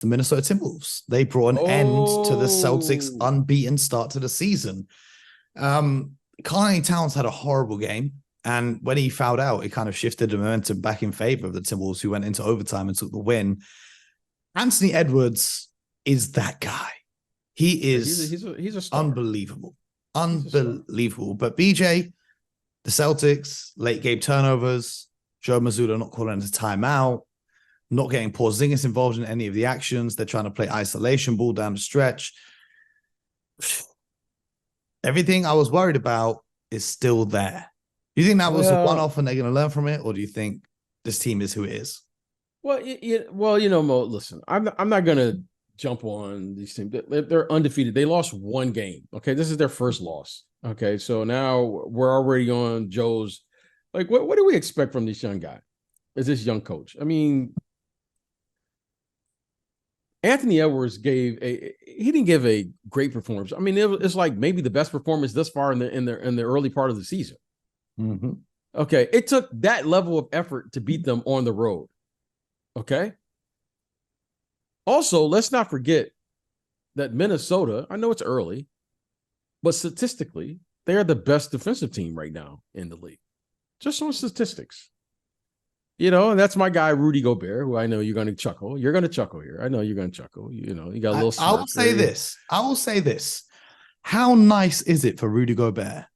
the Minnesota Timberwolves. They brought an end to the Celtics' unbeaten start to the season. Karl-Anthony Towns had a horrible game. And when he fouled out, it kind of shifted the momentum back in favor of the Timberwolves, who went into overtime and took the win. Anthony Edwards is that guy. He is he's a star. Unbelievable. Unbelievable. But BJ, the Celtics, late game turnovers, Joe Mazzulla not calling a timeout, not getting Porzingis involved in any of the actions. They're trying to play isolation ball down the stretch. Everything I was worried about is still there. Do you think that was a one-off and they're going to learn from it? Or do you think this team is who it is? Well, Mo, listen, I'm not going to jump on these teams. They're undefeated. They lost one game. Okay. This is their first loss. Okay. So now we're already on Joe's, like, what do we expect from this young guy? Is this young coach? I mean, Anthony Edwards he didn't give a great performance. I mean, it's like maybe the best performance thus far in the early part of the season. Mm-hmm. Okay. It took that level of effort to beat them on the road. Okay. Also, let's not forget that Minnesota, I know it's early, but statistically, they're the best defensive team right now in the league. Just on statistics. And that's my guy, Rudy Gobert, who I know you're going to chuckle. You're going to chuckle here. I know you're going to chuckle. You got a little I will say this. I will say this. How nice is it for Rudy Gobert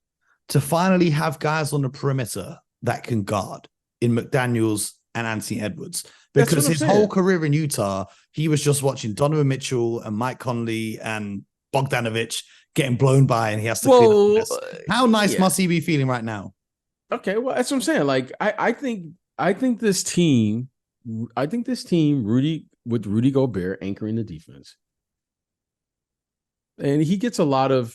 to finally have guys on the perimeter that can guard in McDaniels and Anthony Edwards? Because his whole career in Utah, he was just watching Donovan Mitchell and Mike Conley and Bogdanovich getting blown by, and he has to clean up. How nice must he be feeling right now? Okay, well, that's what I'm saying. Like, I think this team, Rudy Gobert anchoring the defense, and he gets a lot of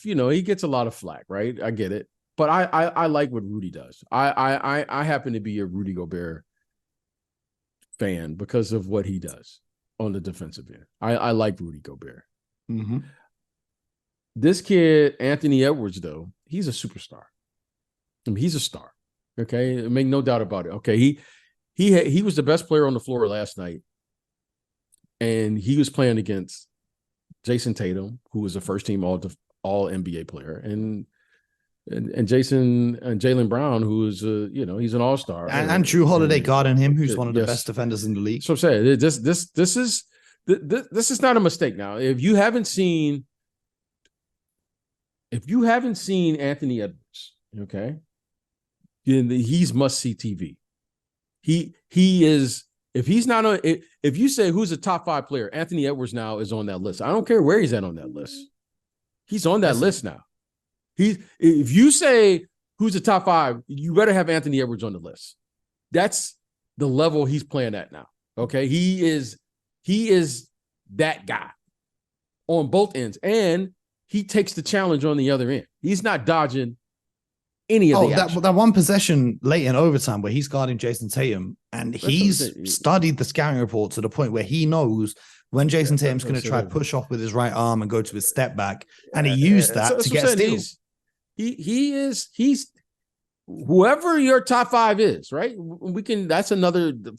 flack, right? I get it, but I like what Rudy does. I happen to be a Rudy Gobert fan because of what he does on the defensive end. I like Rudy Gobert. Mm-hmm. This kid, Anthony Edwards, though, he's a superstar. I mean, he's a star. Okay, make no doubt about it. Okay, he was the best player on the floor last night, and he was playing against Jason Tatum, who was a first-team All NBA player, and Jaylen Brown, who is he's an all-star, and Drew Holiday guarding him, who's one of the best defenders in the league. So I'm saying this is not a mistake. Now, if you haven't seen Anthony Edwards, okay, then he's must-see TV. He is. If he's not on, if you say who's a top 5 player, Anthony Edwards now is on that list. I don't care where he's at on that list. He's on that list now. If you say who's the top 5, you better have Anthony Edwards on the list. That's the level he's playing at now. Okay. He is that guy on both ends. And he takes the challenge on the other end. He's not dodging any of the action. That one possession late in overtime where he's guarding Jason Tatum, and he's studied the scouting report to the point where he knows when Jason Tatum's going to try to push off with his right arm and go to his step back. And he used that to get a steal. He's whoever your top 5 is, right? That's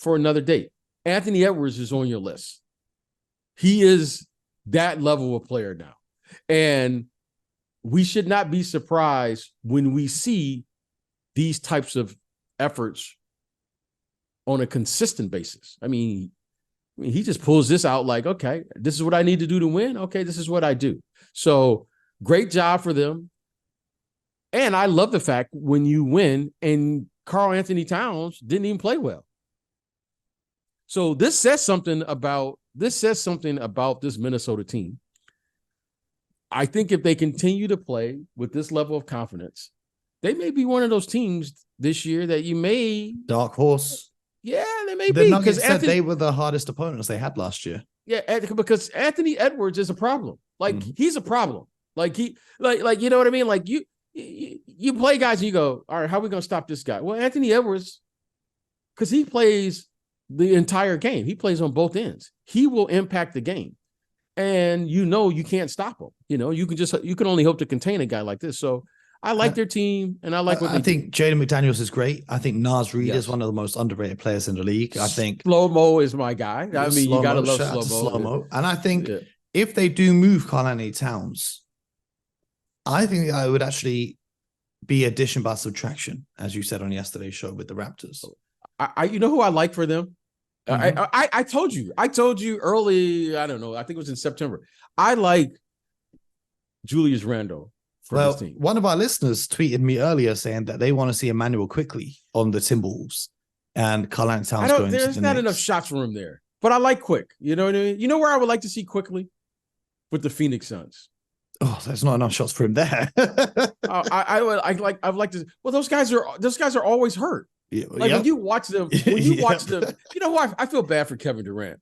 for another date. Anthony Edwards is on your list. He is that level of player now. And we should not be surprised when we see these types of efforts on a consistent basis. I mean, he just pulls this out like, okay, this is what I need to do to win. Okay, this is what I do. So great job for them. And I love the fact when you win and Karl-Anthony Towns didn't even play well. So this says something about this Minnesota team. I think if they continue to play with this level of confidence, they may be one of those teams this year that you may dark horse. Yeah, they may be. The Nuggets said they were the hardest opponents they had last year. Yeah, because Anthony Edwards is a problem. Like he's a problem. Like you know what I mean? Like you play guys and you go, all right, how are we going to stop this guy? Well, Anthony Edwards, because he plays the entire game. He plays on both ends. He will impact the game. And you can't stop him. You can only hope to contain a guy like this. So I like their team, and I like what I think Jaden McDaniels is great. I think Naz Reid is one of the most underrated players in the league. I think Slow-mo is my guy. I mean, you gotta love Slow-mo. And I think if they do move Karl-Anthony Towns, I think I would actually be addition by subtraction, as you said on yesterday's show with the Raptors. You know who I like for them? I told you early. I don't know. I think it was in September. I like Julius Randle for this team. One of our listeners tweeted me earlier saying that they want to see Emmanuel Quickly on the Timberwolves and Karl-Anthony Towns going. There's not enough shots for him there, but I like Quick. You know what I mean? You know where I would like to see Quickly? With the Phoenix Suns. Oh, there's not enough shots for him there. I would like to. Well, those guys are always hurt. When you watch them, you know what? I feel bad for Kevin Durant.